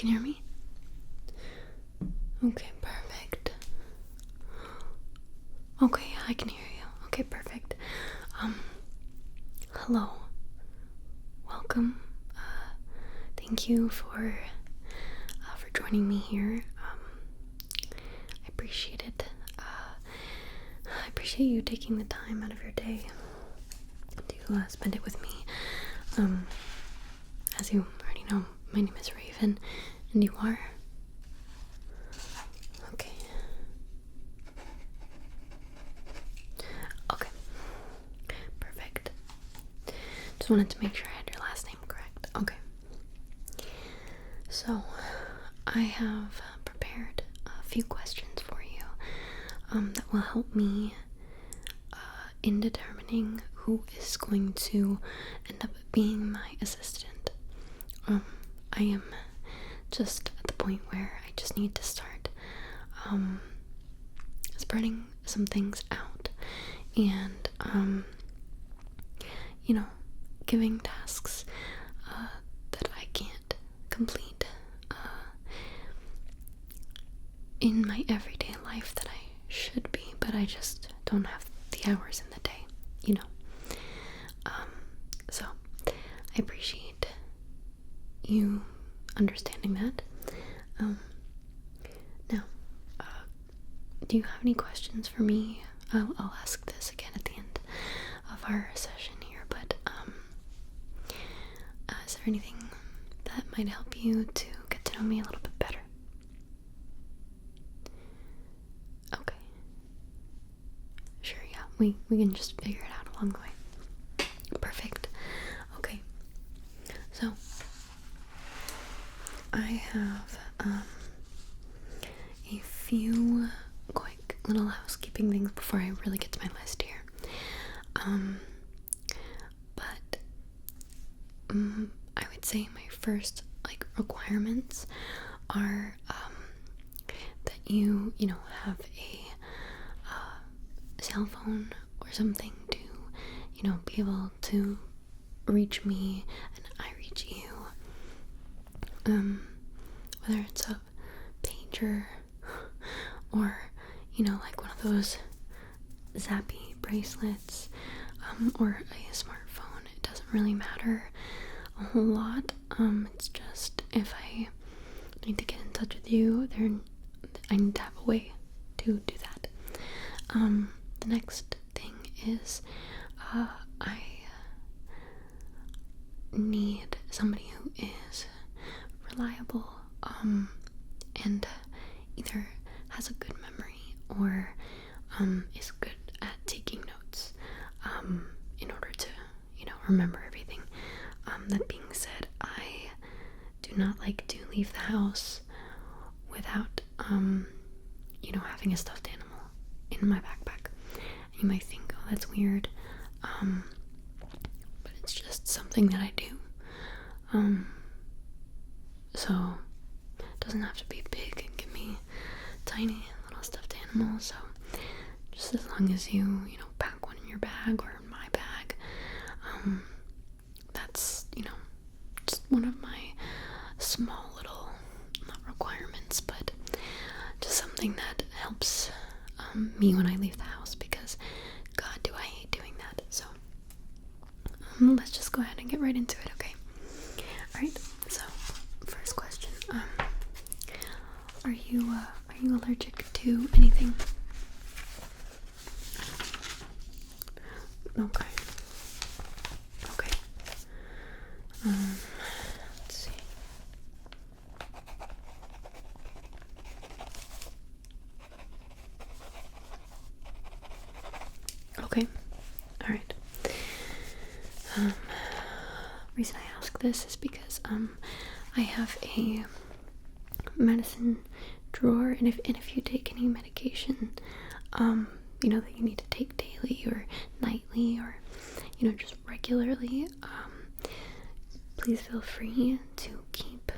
can hear me? Okay, perfect. Okay, I can hear you. Okay, perfect. Hello. Welcome. Thank you for joining me here. I appreciate it. I appreciate you taking the time out of your day to spend it with me. As you already know, my name is Raven, and you are? Okay. Okay. Perfect. Just wanted to make sure I had your last name correct. Okay. So, I have prepared a few questions for you that will help me in determining who is going to end up being my assistant. I am just at the point where I just need to start spreading some things out and giving tasks that I can't complete in my everyday life that I should be, but I just don't have the hours in the day, so I appreciate you understanding that. Now, do you have any questions for me? I'll ask this again at the end of our session here, but is there anything that might help you to get to know me a little bit better? Okay. Sure, yeah. We can just figure it out along the way. Perfect. Okay. So I have a few quick little housekeeping things before I really get to my list here. But I would say my first requirements are that you have a cell phone or something to be able to reach me and I reach you. Whether it's a pager or one of those zappy bracelets or a smartphone. It doesn't really matter a whole lot. It's just if I need to get in touch with you, I need to have a way to do that. The next thing is I need somebody who is reliable and either has a good memory or is good at taking notes in order to remember everything. That being said, I do not like to leave the house without having a stuffed animal in my backpack. You might think, oh, that's weird, but it's just something that I do. So it doesn't have to be big. It can be tiny little stuffed animals. So just as long as you pack one in your bag or in my bag, that's just one of my small little, not requirements, but just something that helps me when I leave the house, because God, do I hate doing that. So let's just go ahead and get right into it, okay? Alright, so first question, are you allergic to anything? Okay. Okay. Let's see. Okay. Alright. Reason I ask this is because I have a medicine drawer, and if you take any medication that you need to take daily or nightly or just regularly, please feel free to keep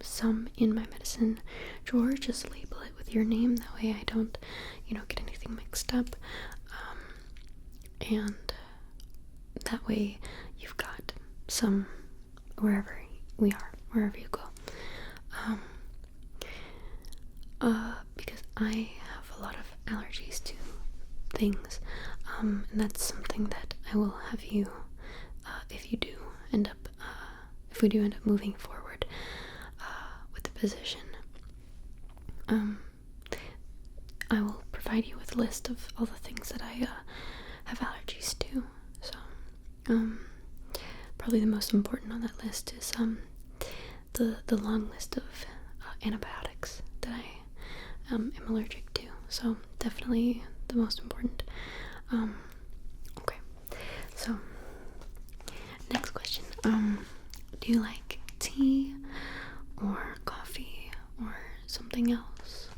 some in my medicine drawer. Just label it with your name, that way I don't get anything mixed up, and that way you've got some wherever you go. I have a lot of allergies to things, and that's something that I will have you, if you do end up, if we do end up moving forward with the position, I will provide you with a list of all the things that I have allergies to. So, probably the most important on that list is the long list of antibiotics that I am allergic to. So definitely the most important. Okay, so next question. Do you like tea or coffee or something else?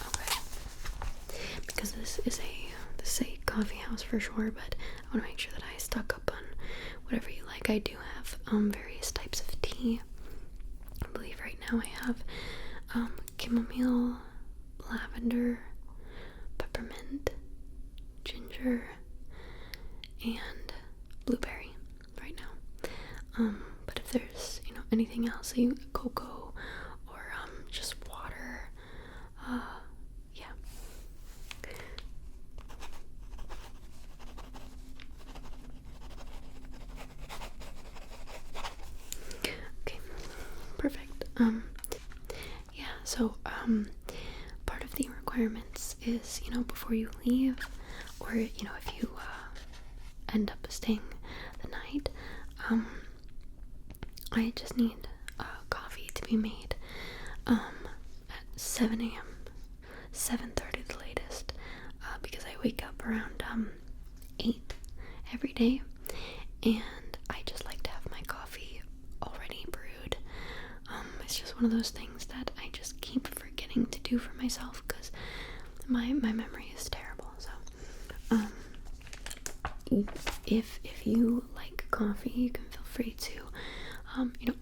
Okay, because this is a coffee house for sure, but I want to make sure that I stock up on whatever you like. I do have various types of tea. I believe right now I have chamomile, lavender, peppermint, ginger, and blueberry right now. But if there's anything else, cocoa or just water, yeah. Okay, perfect. Yeah, so part of the requirements is, before you leave, or if you end up staying the night, I just need coffee to be made at 7 a.m. 7:30 the latest, because I wake up around 8 every day, and I just like to have my coffee already brewed. It's just one of those things that I just keep forgetting to do for myself because my memory is terrible. So if you like coffee, you can feel free to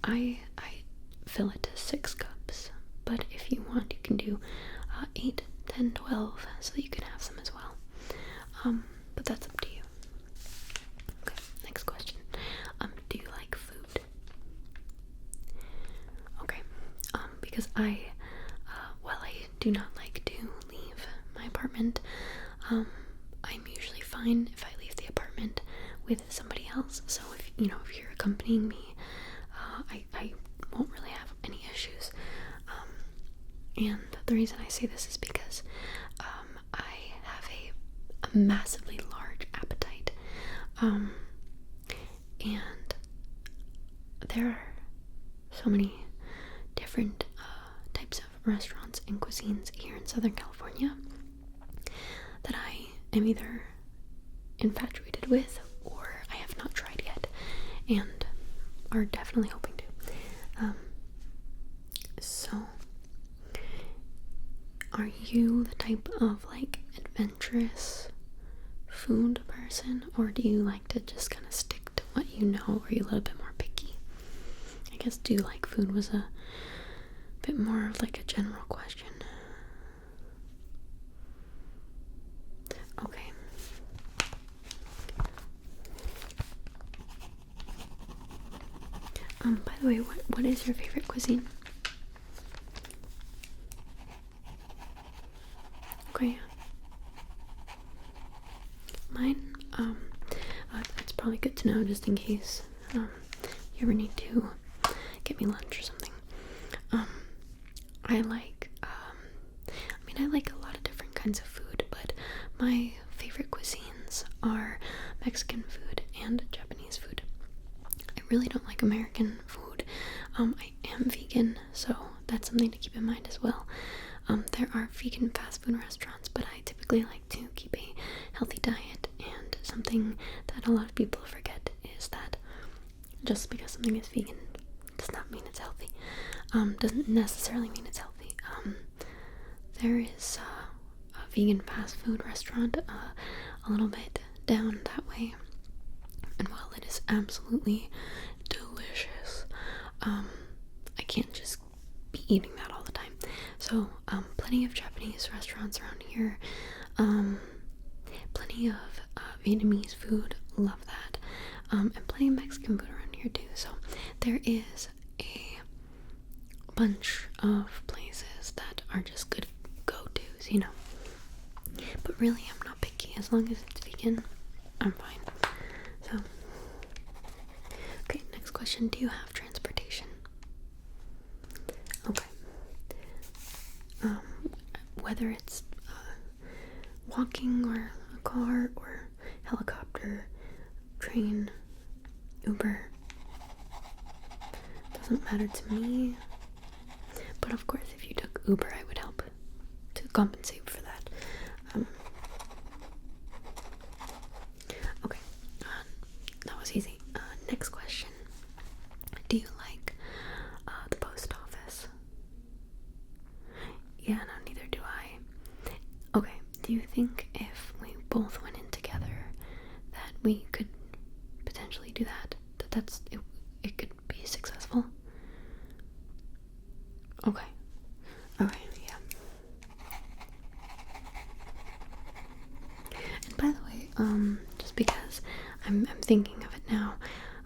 I fill it to 6 cups, but if you want, you can do 8, 10, 12, so that you can have some as well. But that's up to you. Okay, next question. Do you like food? Okay, because while I do not like to leave my apartment, I'm usually fine if I leave the apartment with somebody else. So if you're accompanying me, I won't really have any issues. And the reason I say this is because I have a massively large appetite, and there are so many different types of restaurants and cuisines here in Southern California that I am either infatuated with or I have not tried yet and are definitely hoping to. So are you the type of adventurous food person, or do you like to just kind of stick to what you know, or are you a little bit more picky? I guess do you like food was a bit more of a general question. Okay. By the way, what is your favorite cuisine? Okay. Mine, it's probably good to know just in case you ever need to get me lunch or something. I like a lot of different kinds of food, but my favorite cuisines are Mexican food and Japanese food. I really don't like American food. I am vegan, so that's something to keep in mind as well. There are vegan fast food restaurants, but I typically like to keep a healthy diet, and something that a lot of people forget is that just because something is vegan does not mean it's healthy. Doesn't necessarily mean it's healthy. There is a vegan fast food restaurant a little bit down that way, and while it is absolutely delicious, I can't just be eating that all the time. So plenty of Japanese restaurants around here, plenty of Vietnamese food, love that, and plenty of Mexican food around here too. So there is a bunch of places that are just good go-tos, But really, I'm not picky. As long as it's vegan, I'm fine. So, okay, next question. Do you have transportation? Okay. Whether it's walking or a car or helicopter, train, Uber, doesn't matter to me. But of course, if you took Uber, I would help to compensate for that. Okay, that was easy. Next question. Do you like the post office? Yeah, no, neither do I. Okay, do you think if we both went in together that we could potentially do that? It could be successful? Okay. Okay, yeah. And by the way, just because I'm thinking of it now,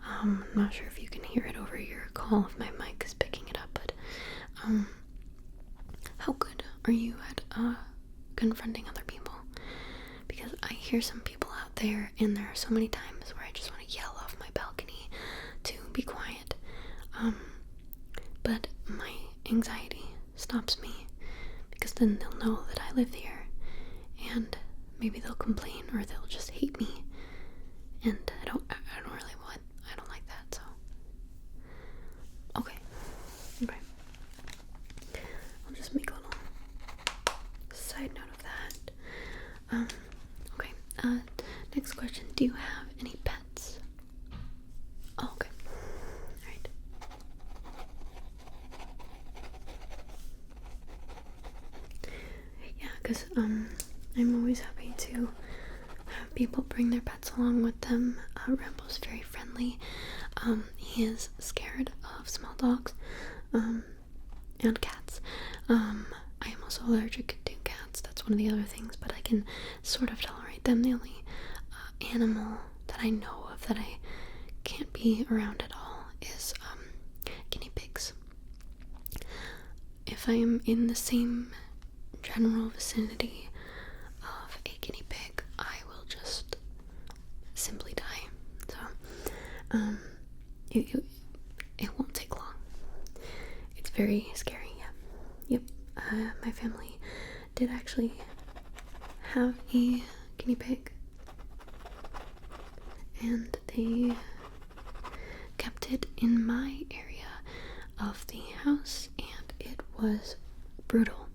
I'm not sure if you can hear it over your call if my mic is picking it up, but how good are you at confronting other people? Because I hear some people out there, and there are so many times where I just want to yell off my balcony to be quiet. But my anxiety stops me, because then they'll know that I live here, and maybe they'll complain or they'll just hate me, and I don't like that. So okay, I'll just make a little side note of that. Okay, next question. Do you have any pets? Oh, okay. Alright. Yeah, because I'm always happy to have people bring their pets along with them. Rambo's very friendly. He is scared of small dogs, and cats. I am also allergic to cats. That's one of the other things, but I can sort of tolerate them. The only animal that I know of that I can't be around at all is guinea pigs. If I am in the same general vicinity of a guinea pig, I will just simply die. So, it won't take long. It's very scary, yeah. Yep. My family did actually have a guinea pig, and they kept it in my area of the house, and it was brutal.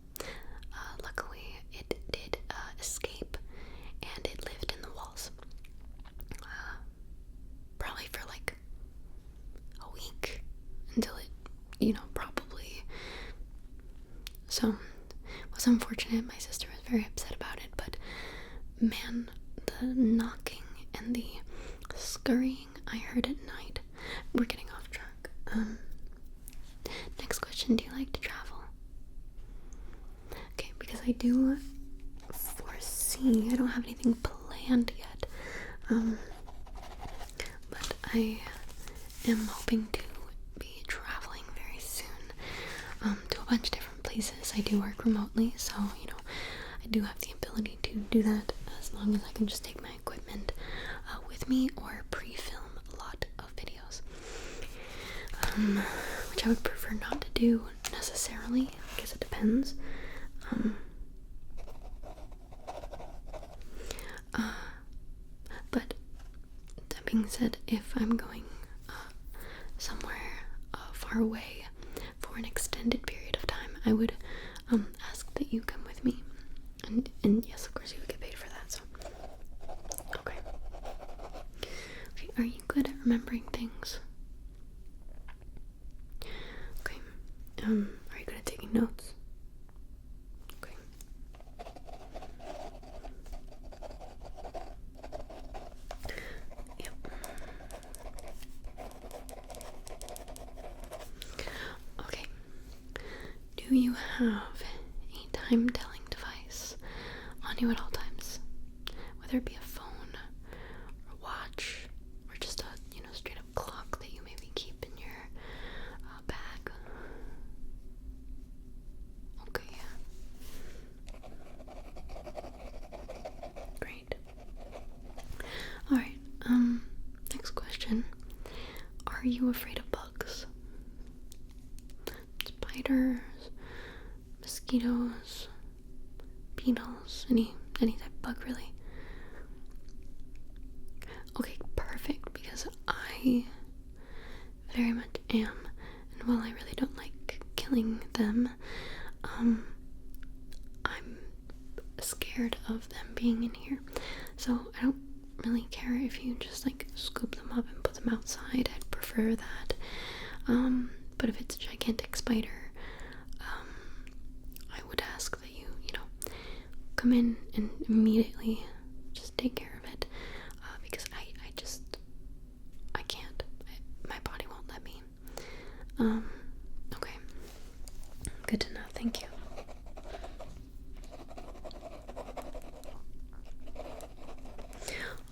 Luckily, it did escape, and it lived in the walls. Probably for like a week until it, probably. So, it was unfortunate. My sister was very upset about it, but man, the knocking and the scurrying I heard at night. We're getting off track. Next question. Do you like to travel? Okay, because I do foresee, I don't have anything planned yet, but I am hoping to be traveling very soon, to a bunch of different places. I do work remotely, so, I do have the ability to do that as long as I can just take my equipment with me or pre-film a lot of videos, which I would prefer not to do necessarily. I guess it depends. But that being said, if I'm going somewhere far away for an extended period of time, I would ask that you come with me, and yes, of course, you would get paid for that. So okay, are you good at remembering things? Okay, are you good at taking notes? Okay. Yep. Okay. Do you have a time-telling device on you at all times? Whether it be a phone, or a watch, or just a, straight-up clock that you maybe keep in your bag. are you afraid of bugs? Spiders, mosquitoes, beetles, any type of bug really? Okay, perfect, because I very much am, and while I really don't like killing them, I'm scared of them being in here, so I don't really care if you just like scoop them up and put them outside. I'd prefer that. But if it's a gigantic spider, I would ask that you come in and immediately just take care of it, because I can't. My body won't let me. Okay. Good to know. Thank you.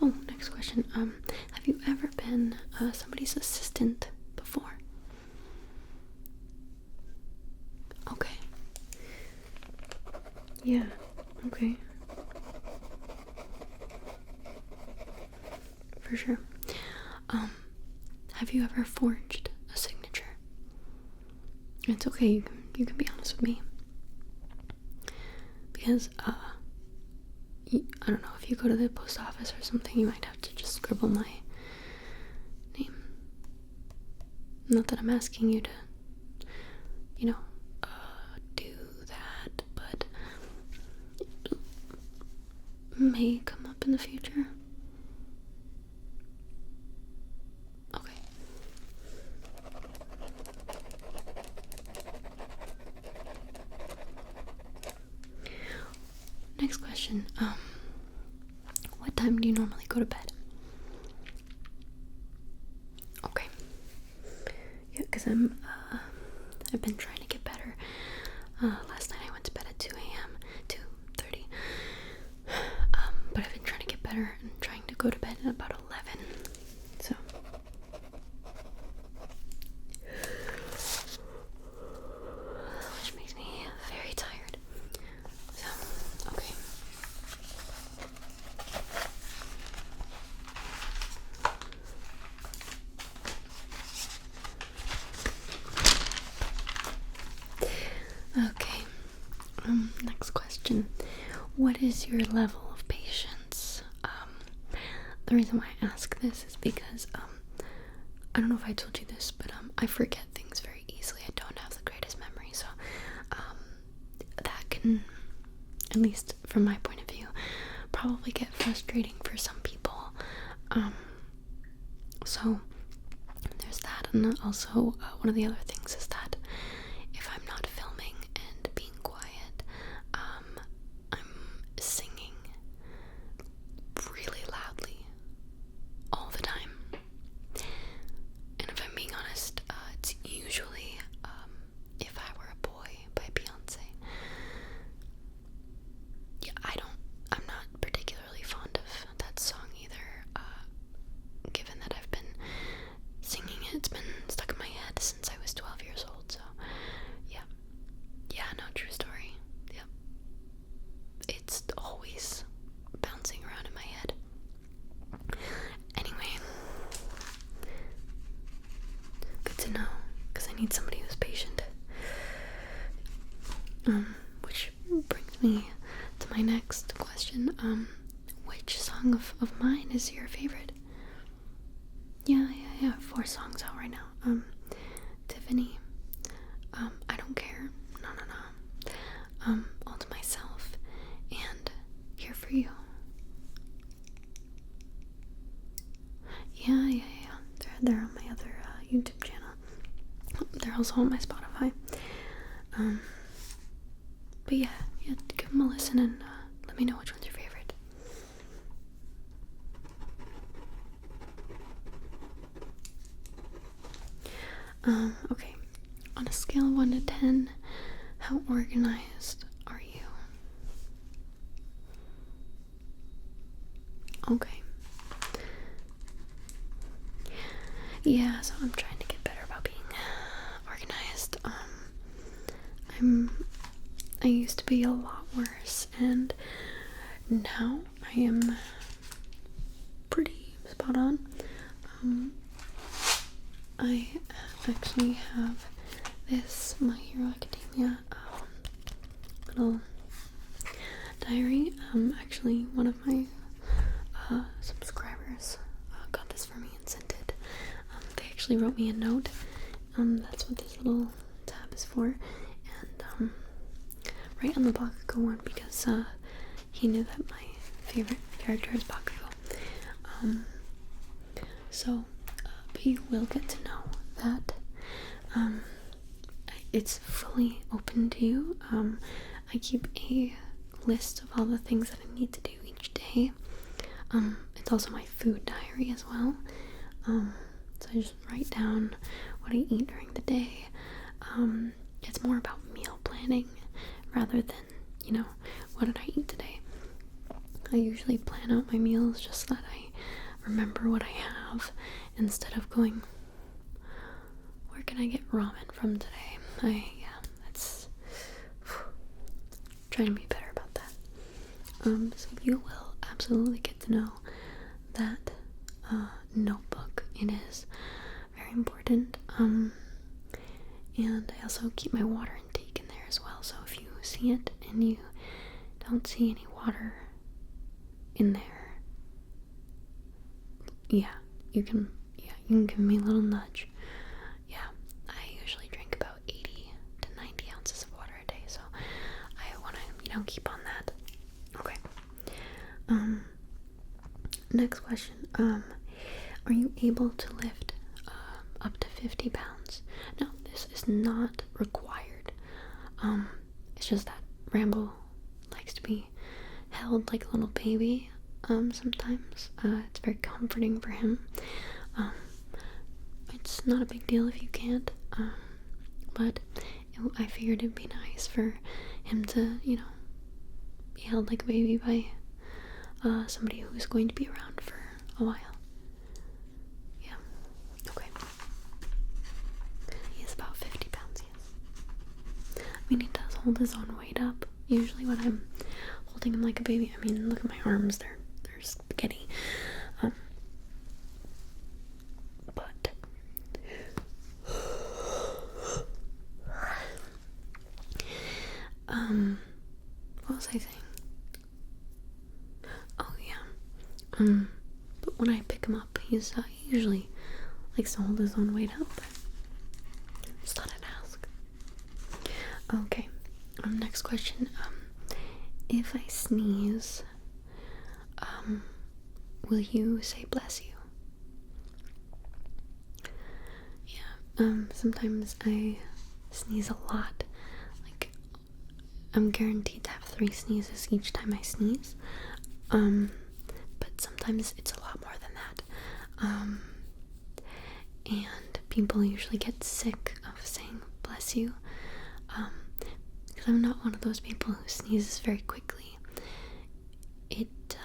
Oh, next question. Have you ever been somebody's assistant before? Okay. Yeah. Okay. For sure. Have you ever forged a signature? It's okay, you can be honest with me. Because, I don't know, if you go to the post office or something, you might have to just scribble my name. Not that I'm asking you to, do that, but it may come up in the future. Okay. Next question. What time do you normally go to bed? Okay. Yeah, because I've been trying to get better. Last night I went to bed at 2 a.m., 2:30. But I've been trying to get better and trying to go to bed at about 11. So. Which makes me very tired. So, okay. Okay. Next question. What is your level of patience? The reason why I ask this is because, I don't know if I told you this, but, I forget things very easily. I don't have the greatest memory, so, that can, at least from my point of view, probably get frustrating for some people. So there's that, and also, one of the other things is that if I'm not filming and being quiet, I'm singing really loudly all the time. And if I'm being honest, it's usually If I Were a Boy by Beyonce. Yeah, I'm not particularly fond of that song either, given that I've been singing it. It's been stuck in my head since I was 12 years old, so yeah. Yeah, no, true story. Yep. It's always bouncing around in my head. Anyway, good to know, because I need somebody who's patient. Which brings me to my next question. Which song of mine is your favorite? Yeah, 4 songs out right now. Tiffany, I Don't Care, No, All to Myself, and Here For You. Yeah. They're on my other YouTube channel. They're also on my Spotify. But yeah, give them a listen and let me know which one's your favorite. Okay. On a scale of 1 to 10, how organized are you? Okay. Yeah, so I'm trying to get better about being organized. I used to be a lot worse, and now I am pretty spot on. I actually have this My Hero Academia little diary. Actually, one of my subscribers got this for me and sent it. They actually wrote me a note. That's what this little tab is for. And right on the Bakugo one, because he knew that my favorite character is Bakugo. But you will get to know that it's fully open to you. I keep a list of all the things that I need to do each day. It's also my food diary as well. So I just write down what I eat during the day. It's more about meal planning rather than, what did I eat today? I usually plan out my meals just so that I remember what I have instead of going, where can I get ramen from today? That's trying to be better about that. So you will absolutely get to know that notebook. It is very important. And I also keep my water intake in there as well. So if you see it and you don't see any water in there, you can give me a little nudge. I usually drink about 80 to 90 ounces of water a day, so I want to, keep on that. Okay. Next question. Are you able to lift up to 50 pounds? No, this is not required. It's just that Rambo likes to be held like a little baby sometimes. It's very comforting for him. It's not a big deal if you can't, but I figured it'd be nice for him to, be held like a baby by somebody who's going to be around for a while. Yeah, okay. He is about 50 pounds, yes. I mean, he does hold his own weight up. Usually when I'm holding him like a baby, I mean, look at my arms, they're spaghetti. But what was I saying? Oh yeah. But when I pick him up, he usually likes to hold his own weight up. Just thought I'd ask. Okay. Next question. If I sneeze, will you say bless you? Yeah. Sometimes I sneeze a lot. Like, I'm guaranteed to have 3 sneezes each time I sneeze. But sometimes it's a lot more than that. And people usually get sick of saying bless you. Because I'm not one of those people who sneezes very quickly. It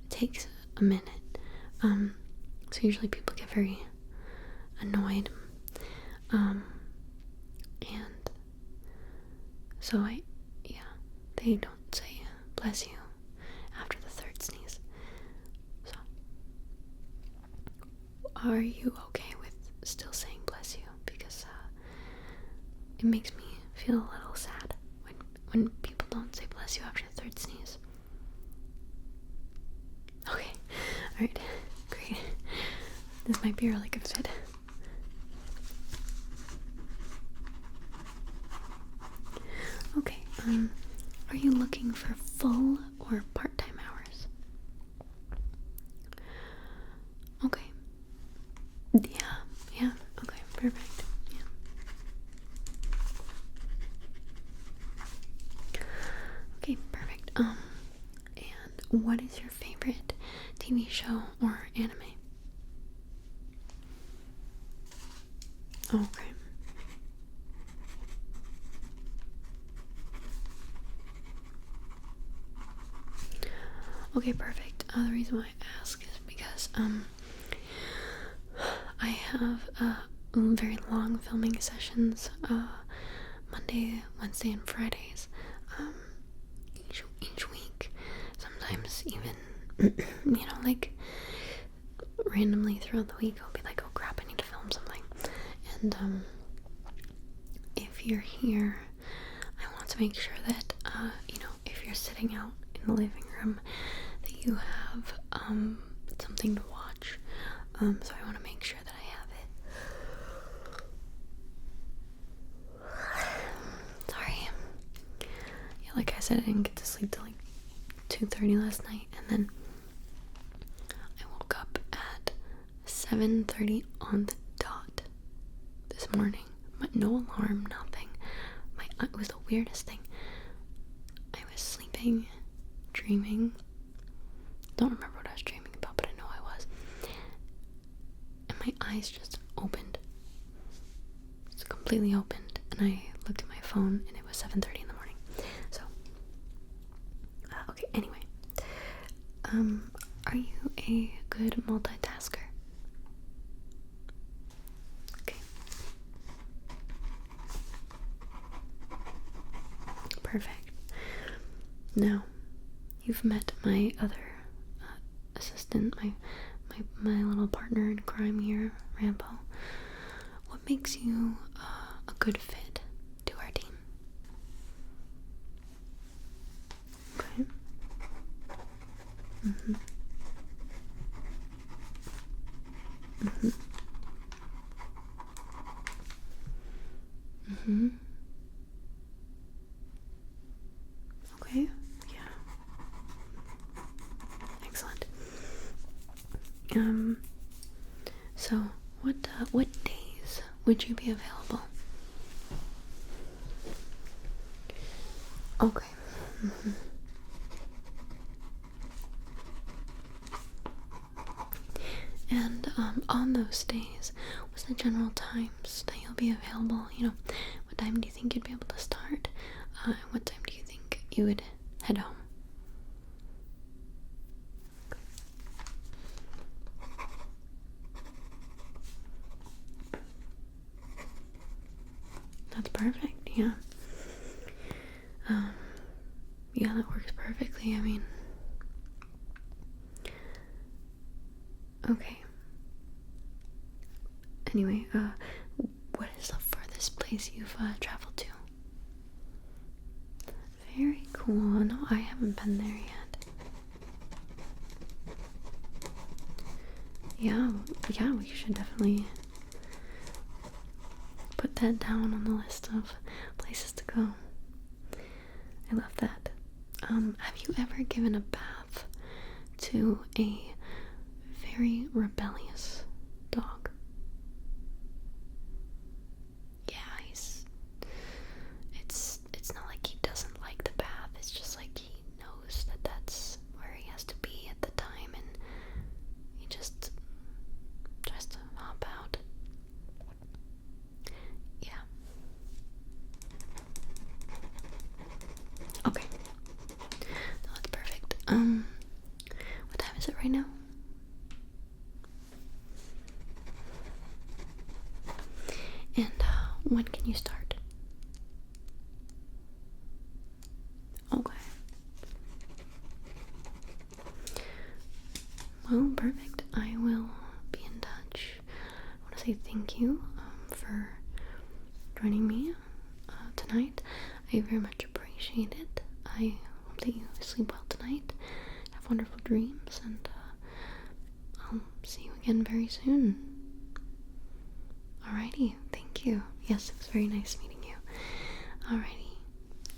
takes a minute. So usually people get very annoyed. And so they don't say bless you after the 3rd sneeze. So, are you okay with still saying bless you? Because it makes me feel a little sad when people don't say bless you after the 3rd sneeze. Okay, alright, great. This might be a really good fit. Okay, are you looking for full or part-time hours? Okay. Yeah, okay, perfect. Yeah. Okay, perfect. And what is your favorite TV show or anime? Okay. Okay, perfect. The reason why I ask is because I have very long filming sessions Monday, Wednesday, and Fridays each week. Sometimes even like randomly throughout the week I'll be like, oh crap, I need to film something. And if you're here, I want to make sure that if you're sitting out in the living room, that you have something to watch. So I want to make sure that I have it. Sorry. Yeah, like I said, I didn't get to sleep till like 2:30 last night, and then I woke up at 7:30 on the dot this morning. But no alarm, nothing. It was the weirdest thing. I was sleeping, dreaming. Don't remember what I was dreaming about, but I know I was. And my eyes just opened. It's completely opened. And I looked at my phone and it was 7:30 in the morning. So, okay, anyway. Are you a good multitasker? Okay. Perfect. Now, you've met my other assistant, my little partner in crime here, Rambo. What makes you a good fit to our team? Okay. Mhm. Mhm. Mhm. Okay. Yeah. Excellent. So what days would you be available? Okay. Mhm. And on those days, what's the general times that you'll be available? What time do you think you'd be able to start? What time do you think you would head home? That's perfect, yeah. Yeah, that works perfectly. I mean, okay. Anyway, what is the furthest place you've traveled to? Very cool. No, I haven't been there yet. Yeah, we should definitely put that down on the list of places to go. I love that. Have you ever given a bath to a very rebellious dog? Yeah, it's not like he doesn't like the bath, it's just like he knows that that's where he has to be at the time, and he just tries to hop out. Yeah. Okay. No, that's perfect. What time is it right now? And when can you start? Okay. Well, perfect. I will be in touch. I want to say thank you for joining me tonight. I very much appreciate it. I hope that you sleep well tonight. Have wonderful dreams, and I'll see you again very soon. Alrighty, thank you. Yes, it was very nice meeting you. Alrighty.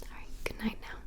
Alright, good night now.